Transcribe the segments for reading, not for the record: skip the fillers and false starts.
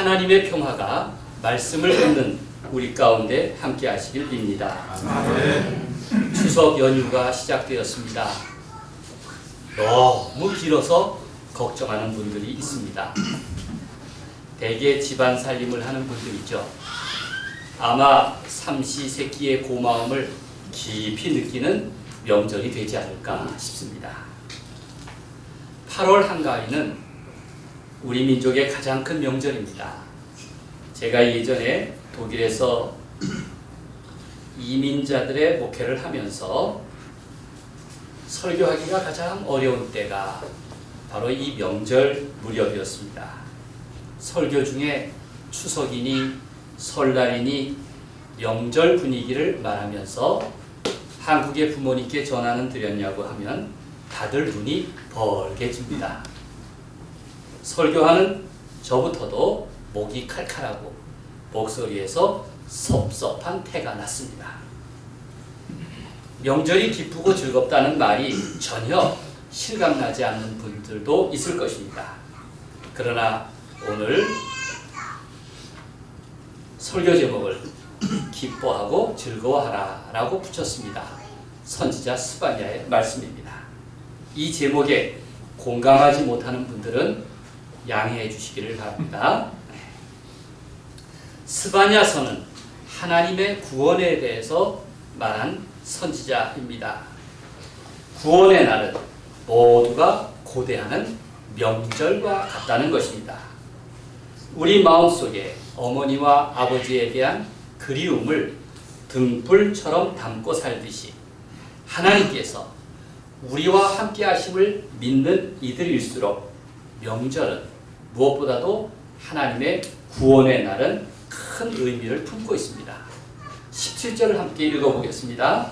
하나님의 평화가 말씀을 듣는 우리 가운데 함께 하시길 빕니다. 추석 연휴가 시작되었습니다. 너무 길어서 걱정하는 분들이 있습니다. 대개 집안 살림을 하는 분들이죠. 아마 삼시세끼의 고마움을 깊이 느끼는 명절이 되지 않을까 싶습니다. 8월 한가위는 우리 민족의 가장 큰 명절입니다. 제가 예전에 독일에서 이민자들의 목회를 하면서 설교하기가 가장 어려운 때가 바로 이 명절 무렵이었습니다. 설교 중에 추석이니 설날이니 명절 분위기를 말하면서 한국의 부모님께 전화는 드렸냐고 하면 다들 눈이 벌게집니다. 설교하는 저부터도 목이 칼칼하고 목소리에서 섭섭한 태가 났습니다. 명절이 기쁘고 즐겁다는 말이 전혀 실감나지 않는 분들도 있을 것입니다. 그러나 오늘 설교 제목을 기뻐하고 즐거워하라 라고 붙였습니다. 선지자 스바냐의 말씀입니다. 이 제목에 공감하지 못하는 분들은 양해해 주시기를 바랍니다. 스바냐서는 하나님의 구원에 대해서 말한 선지자입니다. 구원의 날은 모두가 고대하는 명절과 같다는 것입니다. 우리 마음속에 어머니와 아버지에 대한 그리움을 등불처럼 담고 살듯이 하나님께서 우리와 함께 하심을 믿는 이들일수록 명절은 무엇보다도 하나님의 구원의 날은 큰 의미를 품고 있습니다. 17절을 함께 읽어보겠습니다.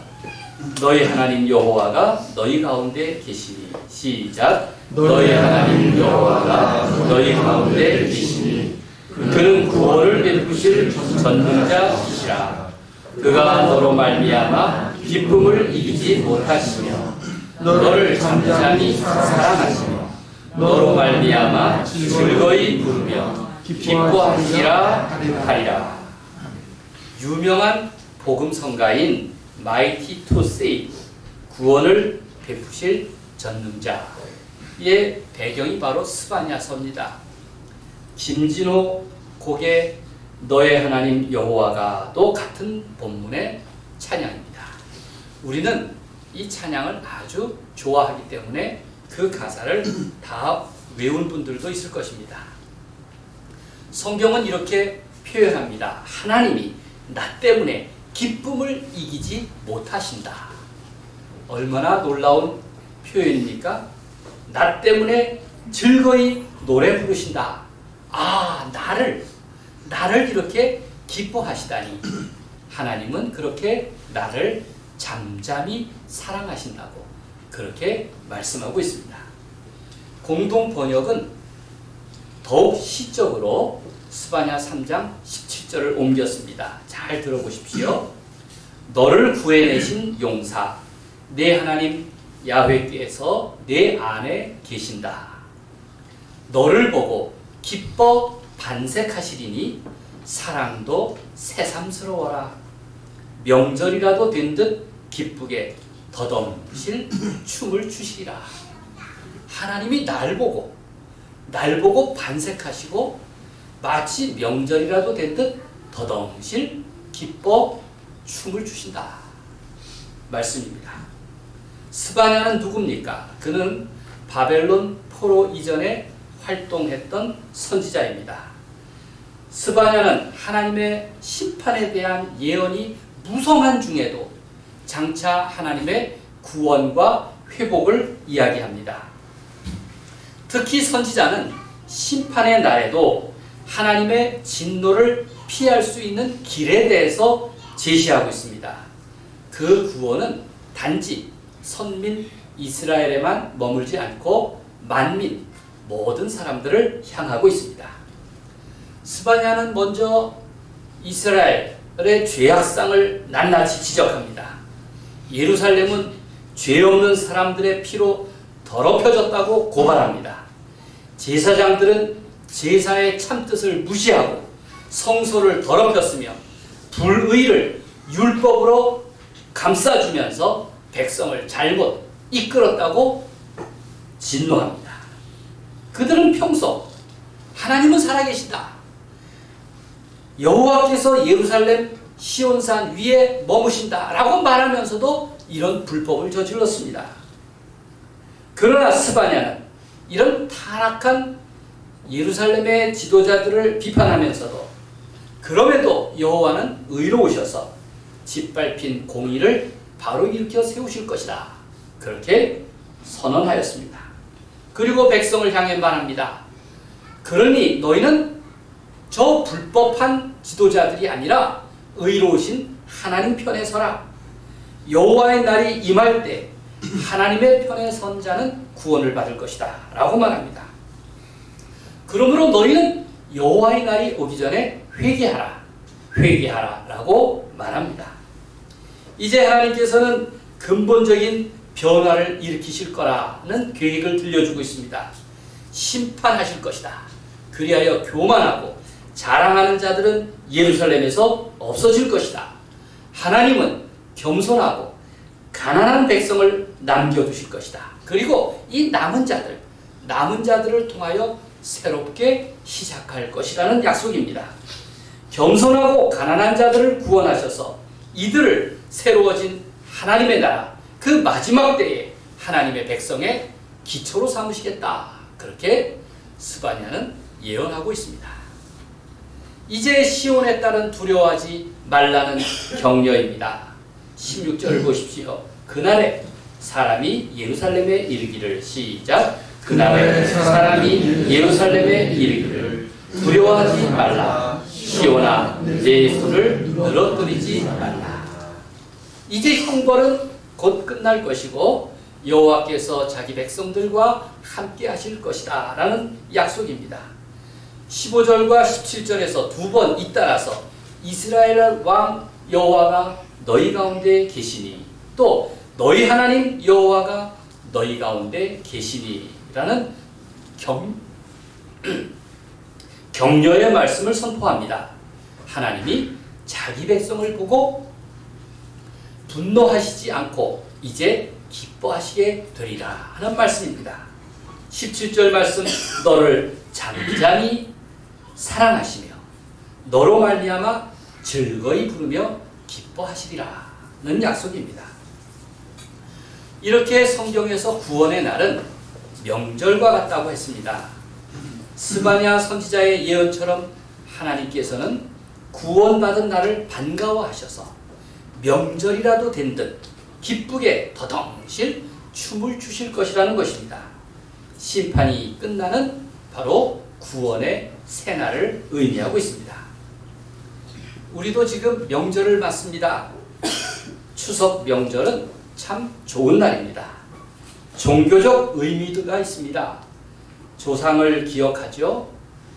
너희 하나님 여호와가 너희 가운데 계시니 시작. 너희 하나님 여호와가 너희 가운데 계시니 그는 구원을 베푸실 전능자이시라. 그가 너로 말미암아 기쁨을 이기지 못하시며 너를 잠잠히 사랑하시며 너로 말미암아 즐거이 부르며 기뻐하시라 하리라. 유명한 복음성가인 마이티 투 세이브, 구원을 베푸실 전능자의 배경이 바로 스바냐서입니다. 김진호 곡의 너의 하나님 여호와가도 같은 본문의 찬양입니다. 우리는 이 찬양을 아주 좋아하기 때문에 그 가사를 다 외운 분들도 있을 것입니다. 성경은 이렇게 표현합니다. 하나님이 나 때문에 기쁨을 이기지 못하신다. 얼마나 놀라운 표현입니까? 나 때문에 즐거이 노래 부르신다. 아, 나를 이렇게 기뻐하시다니. 하나님은 그렇게 나를 잠잠히 사랑하신다고 그렇게 말씀하고 있습니다. 공동 번역은 더욱 시적으로 스바냐 3장 17절을 옮겼습니다. 잘 들어보십시오. 너를 구해내신 용사 내 하나님 야훼께서 내 안에 계신다. 너를 보고 기뻐 반색하시리니 사랑도 새삼스러워라. 명절이라도 된 듯 기쁘게 더덩실 춤을 추시리라. 하나님이 날 보고 반색하시고 마치 명절이라도 된 듯 더덩실 기뻐 춤을 추신다. 말씀입니다. 스바냐는 누굽니까? 그는 바벨론 포로 이전에 활동했던 선지자입니다. 스바냐는 하나님의 심판에 대한 예언이 무성한 중에도 장차 하나님의 구원과 회복을 이야기합니다. 특히 선지자는 심판의 날에도 하나님의 진노를 피할 수 있는 길에 대해서 제시하고 있습니다. 그 구원은 단지 선민 이스라엘에만 머물지 않고 만민 모든 사람들을 향하고 있습니다. 스바냐는 먼저 이스라엘의 죄악상을 낱낱이 지적합니다. 예루살렘은 죄 없는 사람들의 피로 더럽혀졌다고 고발합니다. 제사장들은 제사의 참뜻을 무시하고 성소를 더럽혔으며 불의를 율법으로 감싸주면서 백성을 잘못 이끌었다고 진노합니다. 그들은 평소 하나님은 살아계시다, 여호와께서 예루살렘 시온산 위에 머무신다 라고 말하면서도 이런 불법을 저질렀습니다. 그러나 스바냐는 이런 타락한 예루살렘의 지도자들을 비판하면서도 그럼에도 여호와는 의로우셔서 짓밟힌 공의를 바로 일으켜 세우실 것이다, 그렇게 선언하였습니다. 그리고 백성을 향해 말합니다. 그러니 너희는 저 불법한 지도자들이 아니라 의로우신 하나님 편에 서라. 여호와의 날이 임할 때 하나님의 편에 선 자는 구원을 받을 것이다 라고 말합니다. 그러므로 너희는 여호와의 날이 오기 전에 회개하라 라고 말합니다. 이제 하나님께서는 근본적인 변화를 일으키실 거라는 계획을 들려주고 있습니다. 심판하실 것이다. 그리하여 교만하고 자랑하는 자들은 예루살렘에서 없어질 것이다. 하나님은 겸손하고 가난한 백성을 남겨두실 것이다. 그리고 이 남은 자들을 통하여 새롭게 시작할 것이라는 약속입니다. 겸손하고 가난한 자들을 구원하셔서 이들을 새로워진 하나님의 나라, 그 마지막 때에 하나님의 백성의 기초로 삼으시겠다, 그렇게 스바냐는 예언하고 있습니다. 이제 시온에 따른 두려워하지 말라는 격려입니다. 16절 보십시오. 그날에 사람이 예루살렘에 이르기를, 시작. 그날에 사람이 예루살렘에 이르기를 두려워하지 말라. 시온아, 내 손을 늘어뜨리지 말라. 이제 형벌은 곧 끝날 것이고 여호와께서 자기 백성들과 함께 하실 것이다 라는 약속입니다. 15절과 17절에서 두 번 잇따라서 이스라엘 왕 여호와가 너희 가운데 계시니, 또 너희 하나님 여호와가 너희 가운데 계시니 라는 격려의 말씀을 선포합니다. 하나님이 자기 백성을 보고 분노하시지 않고 이제 기뻐하시게 되리라 하는 말씀입니다. 17절 말씀, 너를 잠잠히 사랑하시며 너로 말미암아 즐거이 부르며 기뻐하시리라는 약속입니다. 이렇게 성경에서 구원의 날은 명절과 같다고 했습니다. 스바냐 선지자의 예언처럼 하나님께서는 구원받은 날을 반가워하셔서 명절이라도 된 듯 기쁘게 더덩실 춤을 추실 것이라는 것입니다. 심판이 끝나는 바로 구원의 새날을 의미하고 있습니다. 우리도 지금 명절을 맞습니다. 추석 명절은 참 좋은 날입니다. 종교적 의미가 있습니다. 조상을 기억하죠.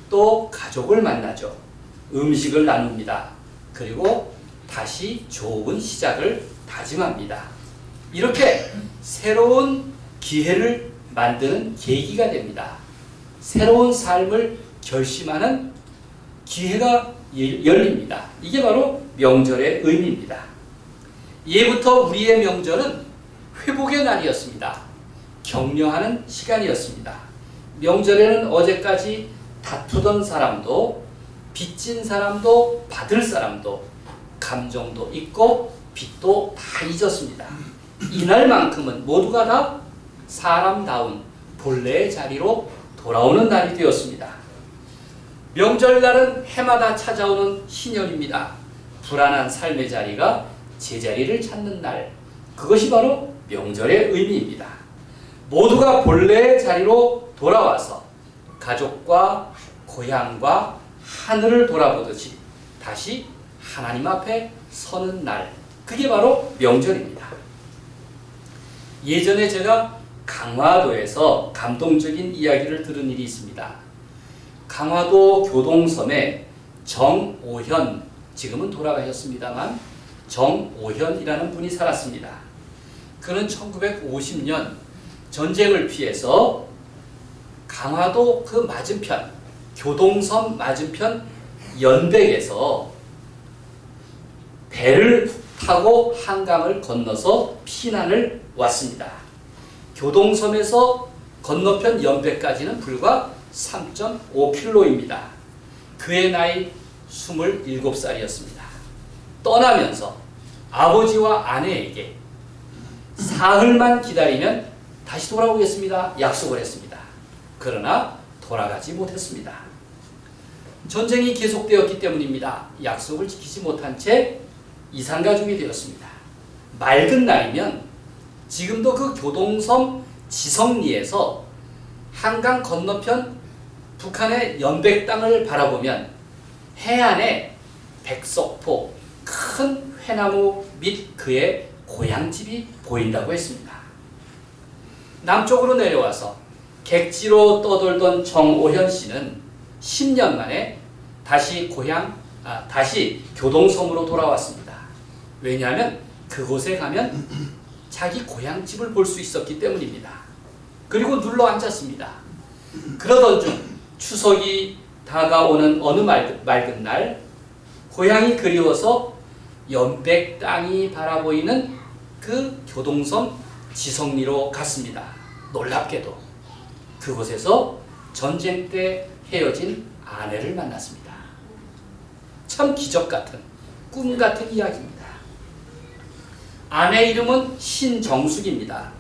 또 가족을 만나죠. 음식을 나눕니다. 그리고 다시 좋은 시작을 다짐합니다. 이렇게 새로운 기회를 만드는 계기가 됩니다. 새로운 삶을 결심하는 기회가 열립니다. 이게 바로 명절의 의미입니다. 예부터 우리의 명절은 회복의 날이었습니다. 격려하는 시간이었습니다. 명절에는 어제까지 다투던 사람도, 빚진 사람도, 받을 사람도, 감정도 잊고 빚도 다 잊었습니다. 이날만큼은 모두가 다 사람다운 본래의 자리로 돌아오는 날이 되었습니다. 명절날은 해마다 찾아오는 희년입니다. 불안한 삶의 자리가 제자리를 찾는 날, 그것이 바로 명절의 의미입니다. 모두가 본래의 자리로 돌아와서 가족과 고향과 하늘을 돌아보듯이 다시 하나님 앞에 서는 날, 그게 바로 명절입니다. 예전에 제가 강화도에서 감동적인 이야기를 들은 일이 있습니다. 강화도 교동섬에 정오현, 지금은 돌아가셨습니다만 정오현이라는 분이 살았습니다. 그는 1950년 전쟁을 피해서 강화도 그 맞은편 교동섬 맞은편 연백에서 배를 타고 한강을 건너서 피난을 왔습니다. 교동섬에서 건너편 연백까지는 불과 3.5km입니다. 그의 나이 27살이었습니다. 떠나면서 아버지와 아내에게 사흘만 기다리면 다시 돌아오겠습니다. 약속을 했습니다. 그러나 돌아가지 못했습니다. 전쟁이 계속되었기 때문입니다. 약속을 지키지 못한 채 이산가족이 되었습니다. 맑은 날이면 지금도 그 교동섬 지성리에서 한강 건너편 북한의 연백 땅을 바라보면 해안에 백석포, 큰 회나무 및 그의 고향집이 보인다고 했습니다. 남쪽으로 내려와서 객지로 떠돌던 정오현 씨는 10년 만에 다시 교동섬으로 돌아왔습니다. 왜냐하면 그곳에 가면 자기 고향집을 볼 수 있었기 때문입니다. 그리고 눌러 앉았습니다. 그러던 중 추석이 다가오는 어느 맑은 날 고향이 그리워서 연백 땅이 바라보이는 그 교동섬 지성리로 갔습니다. 놀랍게도 그곳에서 전쟁 때 헤어진 아내를 만났습니다. 참 기적 같은, 꿈 같은 이야기입니다. 아내 이름은 신정숙입니다.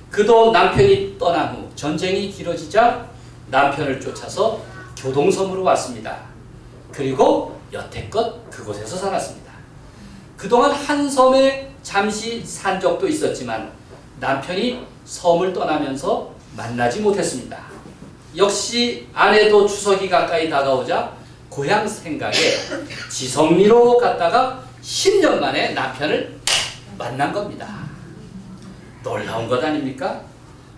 그도 남편이 떠난 후 전쟁이 길어지자 남편을 쫓아서 교동섬으로 왔습니다. 그리고 여태껏 그곳에서 살았습니다. 그동안 한 섬에 잠시 산 적도 있었지만 남편이 섬을 떠나면서 만나지 못했습니다. 역시 아내도 추석이 가까이 다가오자 고향 생각에 지성리로 갔다가 10년 만에 남편을 만난 겁니다. 놀라운 것 아닙니까?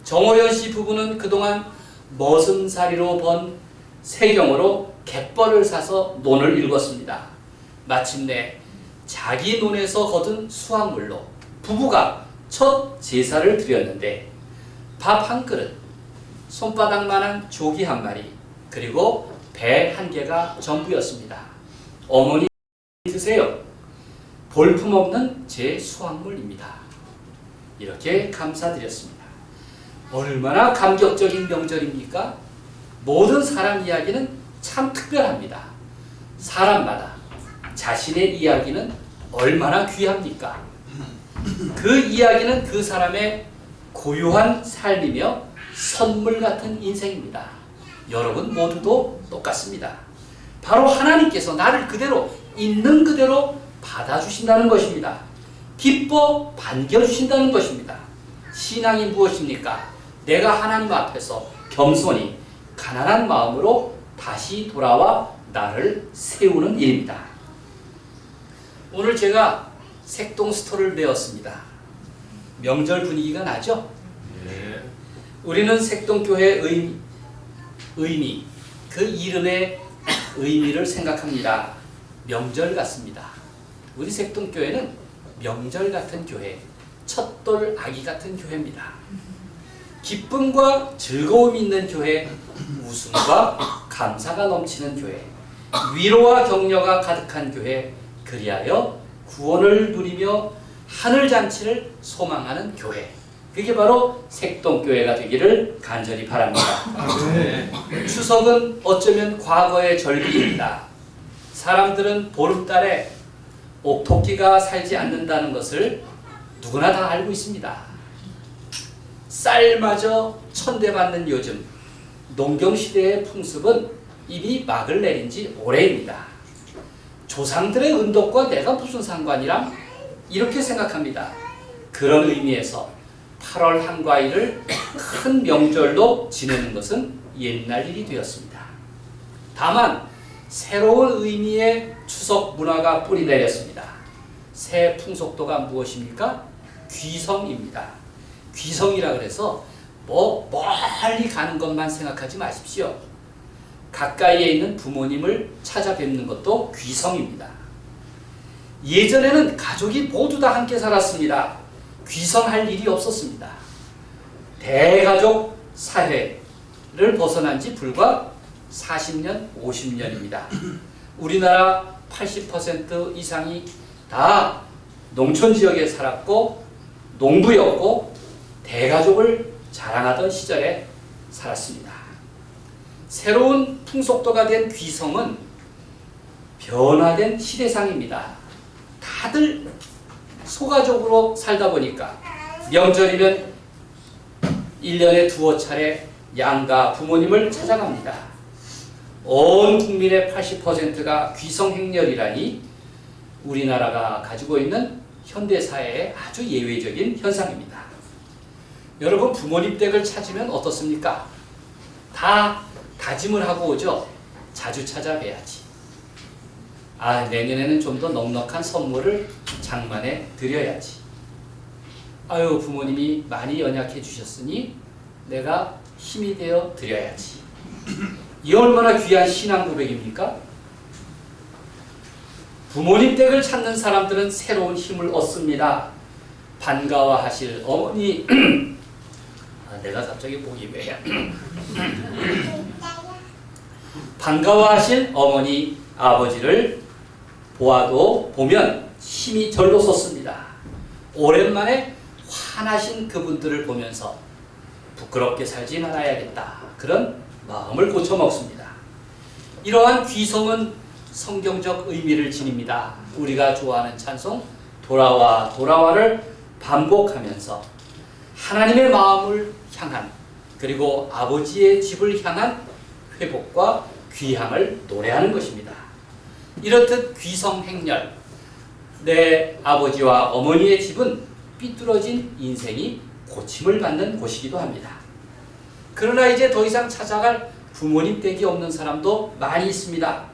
정호연 씨 부부는 그동안 머슴살이로 번 세경으로 갯벌을 사서 논을 일궜습니다. 마침내 자기 논에서 거둔 수확물로 부부가 첫 제사를 드렸는데 밥 한 그릇, 손바닥만한 조기 한 마리, 그리고 배 한 개가 전부였습니다. 어머니 드세요. 볼품없는 제 수확물입니다. 이렇게 감사드렸습니다. 얼마나 감격적인 명절입니까? 모든 사람 이야기는 참 특별합니다. 사람마다 자신의 이야기는 얼마나 귀합니까? 그 이야기는 그 사람의 고유한 삶이며 선물 같은 인생입니다. 여러분 모두도 똑같습니다. 바로 하나님께서 나를 그대로 있는 그대로 받아주신다는 것입니다. 기뻐 반겨주신다는 것입니다. 신앙이 무엇입니까? 내가 하나님 앞에서 겸손히 가난한 마음으로 다시 돌아와 나를 세우는 일입니다. 오늘 제가 색동스토를 배웠습니다. 명절 분위기가 나죠? 네. 우리는 색동교회의 의미, 그 이름의 의미를 생각합니다. 명절 같습니다. 우리 색동교회는 명절 같은 교회, 첫돌 아기 같은 교회입니다. 기쁨과 즐거움이 있는 교회, 웃음과 감사가 넘치는 교회, 위로와 격려가 가득한 교회, 그리하여 구원을 누리며 하늘잔치를 소망하는 교회, 그게 바로 색동교회가 되기를 간절히 바랍니다. 추석은 어쩌면 과거의 절기입니다. 사람들은 보름달에 옥토끼가 살지 않는다는 것을 누구나 다 알고 있습니다. 쌀마저 천대받는 요즘 농경시대의 풍습은 이미 막을 내린 지 오래입니다. 조상들의 은덕과 내가 무슨 상관이람? 이렇게 생각합니다. 그런 의미에서 8월 한가위를 큰 명절로 지내는 것은 옛날 일이 되었습니다. 다만 새로운 의미의 추석 문화가 뿌리 내렸습니다. 새 풍속도가 무엇입니까? 귀성입니다. 귀성이라 그래서 멀리 가는 것만 생각하지 마십시오. 가까이에 있는 부모님을 찾아뵙는 것도 귀성입니다. 예전에는 가족이 모두 다 함께 살았습니다. 귀성할 일이 없었습니다. 대가족 사회를 벗어난 지 불과 40년, 50년입니다. 우리나라 80% 이상이 다 농촌 지역에 살았고 농부였고 대가족을 자랑하던 시절에 살았습니다. 새로운 풍속도가 된 귀성은 변화된 시대상입니다. 다들 소가족으로 살다 보니까 명절이면 1년에 두어 차례 양가 부모님을 찾아갑니다. 온 국민의 80%가 귀성행렬이라니 우리나라가 가지고 있는 현대사회의 아주 예외적인 현상입니다. 여러분, 부모님 댁을 찾으면 어떻습니까? 다 다짐을 하고 오죠. 자주 찾아뵈야지. 내년에는 좀 더 넉넉한 선물을 장만에 드려야지. 아유, 부모님이 많이 연약해 주셨으니 내가 힘이 되어 드려야지. 이 얼마나 귀한 신앙 고백입니까? 부모님 댁을 찾는 사람들은 새로운 힘을 얻습니다. 반가워하실 어머니 내가 갑자기 목이 왜 반가워하실 어머니 아버지를 보면 힘이 절로 솟습니다. 오랜만에 환하신 그분들을 보면서 부끄럽게 살지 말아야겠다, 그런 마음을 고쳐먹습니다. 이러한 귀성은 성경적 의미를 지닙니다. 우리가 좋아하는 찬송 돌아와 돌아와를 반복하면서 하나님의 마음을 향한, 그리고 아버지의 집을 향한 회복과 귀향을 노래하는 것입니다. 이렇듯 귀성행렬, 내 아버지와 어머니의 집은 삐뚤어진 인생이 고침을 받는 곳이기도 합니다. 그러나 이제 더 이상 찾아갈 부모님 댁이 없는 사람도 많이 있습니다.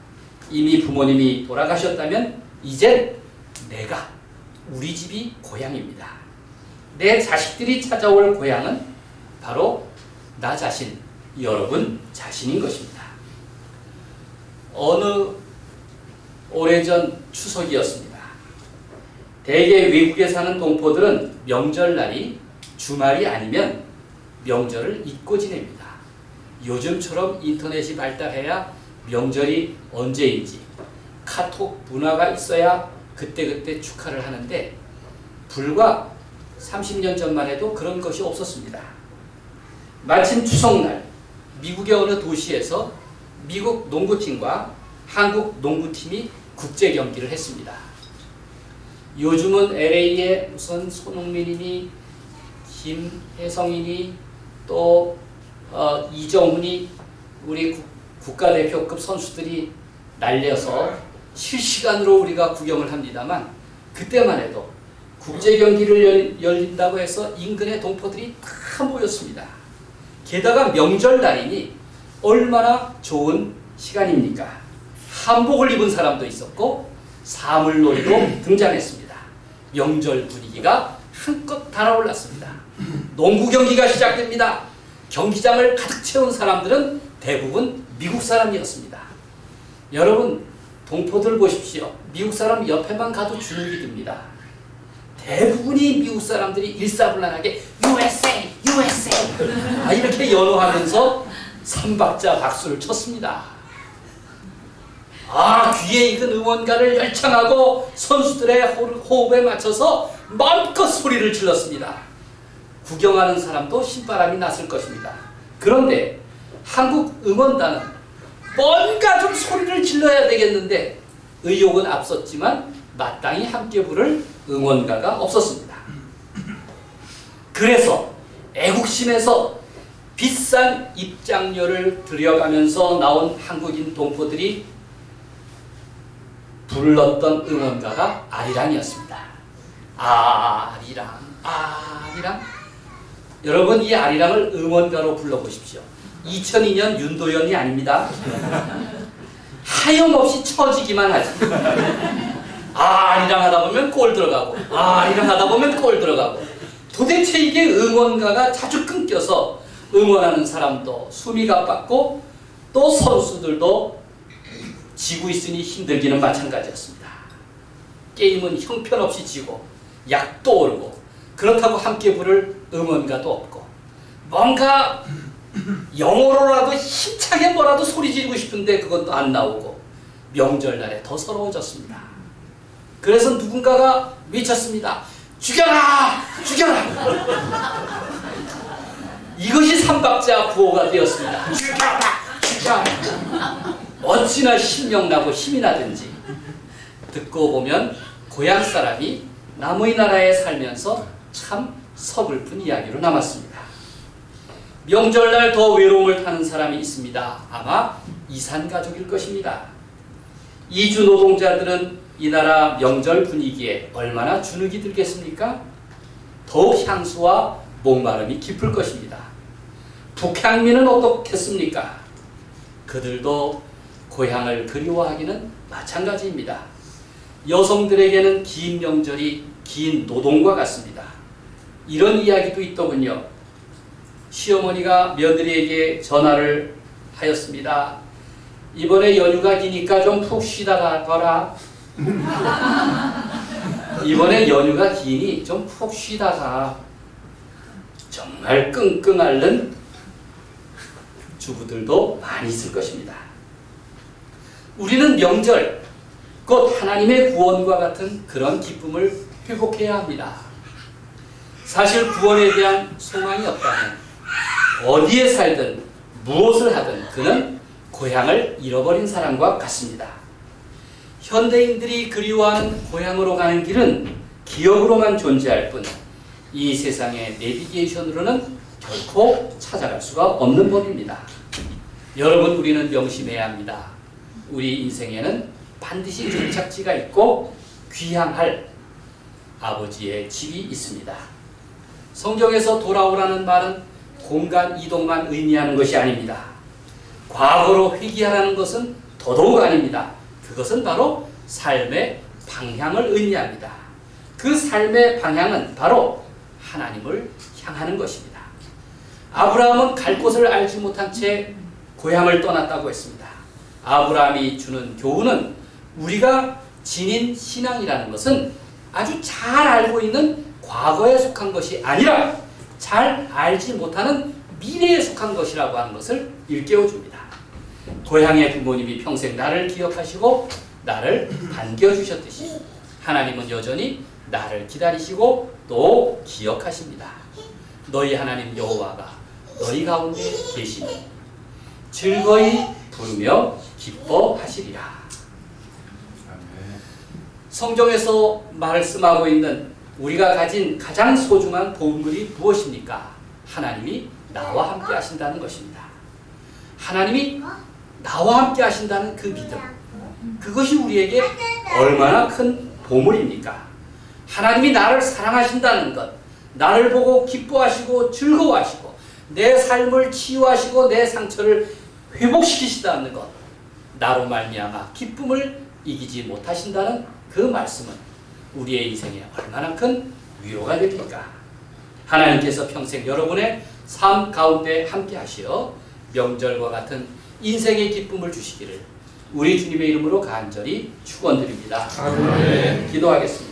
이미 부모님이 돌아가셨다면 이젠 우리 집이 고향입니다. 내 자식들이 찾아올 고향은 바로 나 자신, 여러분 자신인 것입니다. 어느 오래전 추석이었습니다. 대개 외국에 사는 동포들은 명절날이 주말이 아니면 명절을 잊고 지냅니다. 요즘처럼 인터넷이 발달해야 명절이 언제인지 카톡 문화가 있어야 그때그때 축하를 하는데, 불과 30년 전만 해도 그런 것이 없었습니다. 마침 추석날 미국의 어느 도시에서 미국 농구팀과 한국 농구팀이 국제 경기를 했습니다. 요즘은 LA에 무슨 손흥민이니 김혜성이니 또 이정훈이 우리 국가대표급 선수들이 날려서 실시간으로 우리가 구경을 합니다만, 그때만 해도 국제 경기를 열린다고 해서 인근의 동포들이 다 모였습니다. 게다가 명절날이니 얼마나 좋은 시간입니까? 한복을 입은 사람도 있었고 사물놀이도 등장했습니다. 명절 분위기가 한껏 달아올랐습니다. 농구 경기가 시작됩니다. 경기장을 가득 채운 사람들은 대부분 미국 사람이었습니다. 여러분, 동포들 보십시오. 미국 사람 옆에만 가도 주눅이 듭니다. 대부분이 미국 사람들이 일사불란하게 USA, USA 이렇게 연호하면서 3박자 박수를 쳤습니다. 귀에 익은 응원가를 열창하고 선수들의 호흡에 맞춰서 마음껏 소리를 질렀습니다. 구경하는 사람도 신바람이 났을 것입니다. 그런데 한국 응원단은 뭔가 좀 소리를 질러야 되겠는데 의욕은 앞섰지만 마땅히 함께 부를 응원가가 없었습니다. 그래서 애국심에서 비싼 입장료를 들여가면서 나온 한국인 동포들이 불렀던 응원가가 아리랑이었습니다. 아리랑, 아리랑. 여러분, 이 아리랑을 응원가로 불러보십시오. 2002년 윤도현이 아닙니다. 하염없이 처지기만 하지. 아리랑 하다 보면 골 들어가고, 아리랑 하다 보면 골 들어가고. 도대체 이게 응원가가 자주 끊겨서 응원하는 사람도 숨이 가빴고 또 선수들도 지고 있으니 힘들기는 마찬가지였습니다. 게임은 형편없이 지고 약도 오르고 그렇다고 함께 부를 응원가도 없고 뭔가 영어로라도 힘차게 뭐라도 소리 지르고 싶은데 그것도 안 나오고 명절날에 더 서러워졌습니다. 그래서 누군가가 외쳤습니다. 죽여라! 죽여라! 이것이 삼박자 구호가 되었습니다. 죽여라! 죽여라! 어찌나 신명나고 힘이 나든지. 듣고 보면 고향 사람이 남의 나라에 살면서 참 서글픈 이야기로 남았습니다. 명절날 더 외로움을 타는 사람이 있습니다. 아마 이산가족일 것입니다. 이주 노동자들은 이 나라 명절 분위기에 얼마나 주눅이 들겠습니까? 더욱 향수와 목마름이 깊을 것입니다. 북향민은 어떻겠습니까? 그들도 고향을 그리워하기는 마찬가지입니다. 여성들에게는 긴 명절이 긴 노동과 같습니다. 이런 이야기도 있더군요. 시어머니가 며느리에게 전화를 하였습니다. 이번에 연휴가 기니까 좀 푹 쉬다 가거라. 이번에 연휴가 기니 좀 푹 쉬다 가. 정말 끙끙 앓는 주부들도 많이 있을 것입니다. 우리는 명절, 곧 하나님의 구원과 같은 그런 기쁨을 회복해야 합니다. 사실 구원에 대한 소망이 없다면 어디에 살든 무엇을 하든 그는 고향을 잃어버린 사람과 같습니다. 현대인들이 그리워하는 고향으로 가는 길은 기억으로만 존재할 뿐 이 세상의 내비게이션으로는 결코 찾아갈 수가 없는 법입니다. 여러분, 우리는 명심해야 합니다. 우리 인생에는 반드시 종착지가 있고 귀향할 아버지의 집이 있습니다. 성경에서 돌아오라는 말은 공간 이동만 의미하는 것이 아닙니다. 과거로 회귀하라는 것은 더더욱 아닙니다. 그것은 바로 삶의 방향을 의미합니다. 그 삶의 방향은 바로 하나님을 향하는 것입니다. 아브라함은 갈 곳을 알지 못한 채 고향을 떠났다고 했습니다. 아브라함이 주는 교훈은 우리가 지닌 신앙이라는 것은 아주 잘 알고 있는 과거에 속한 것이 아니라 잘 알지 못하는 미래에 속한 것이라고 하는 것을 일깨워줍니다. 고향의 부모님이 평생 나를 기억하시고 나를 반겨주셨듯이 하나님은 여전히 나를 기다리시고 또 기억하십니다. 너희 하나님 여호와가 너희 가운데 계시니 즐거이 부르며 기뻐하시리라. 성경에서 말씀하고 있는 우리가 가진 가장 소중한 보물이 무엇입니까? 하나님이 나와 함께 하신다는 것입니다. 하나님이 나와 함께 하신다는 그 믿음, 그것이 우리에게 얼마나 큰 보물입니까? 하나님이 나를 사랑하신다는 것, 나를 보고 기뻐하시고 즐거워하시고 내 삶을 치유하시고 내 상처를 회복시키시다는 것, 나로 말미암아 기쁨을 이기지 못하신다는 그 말씀은 우리의 인생에 얼마나 큰 위로가 됩니까? 하나님께서 평생 여러분의 삶 가운데 함께 하시어 명절과 같은 인생의 기쁨을 주시기를 우리 주님의 이름으로 간절히 축원드립니다. 기도하겠습니다.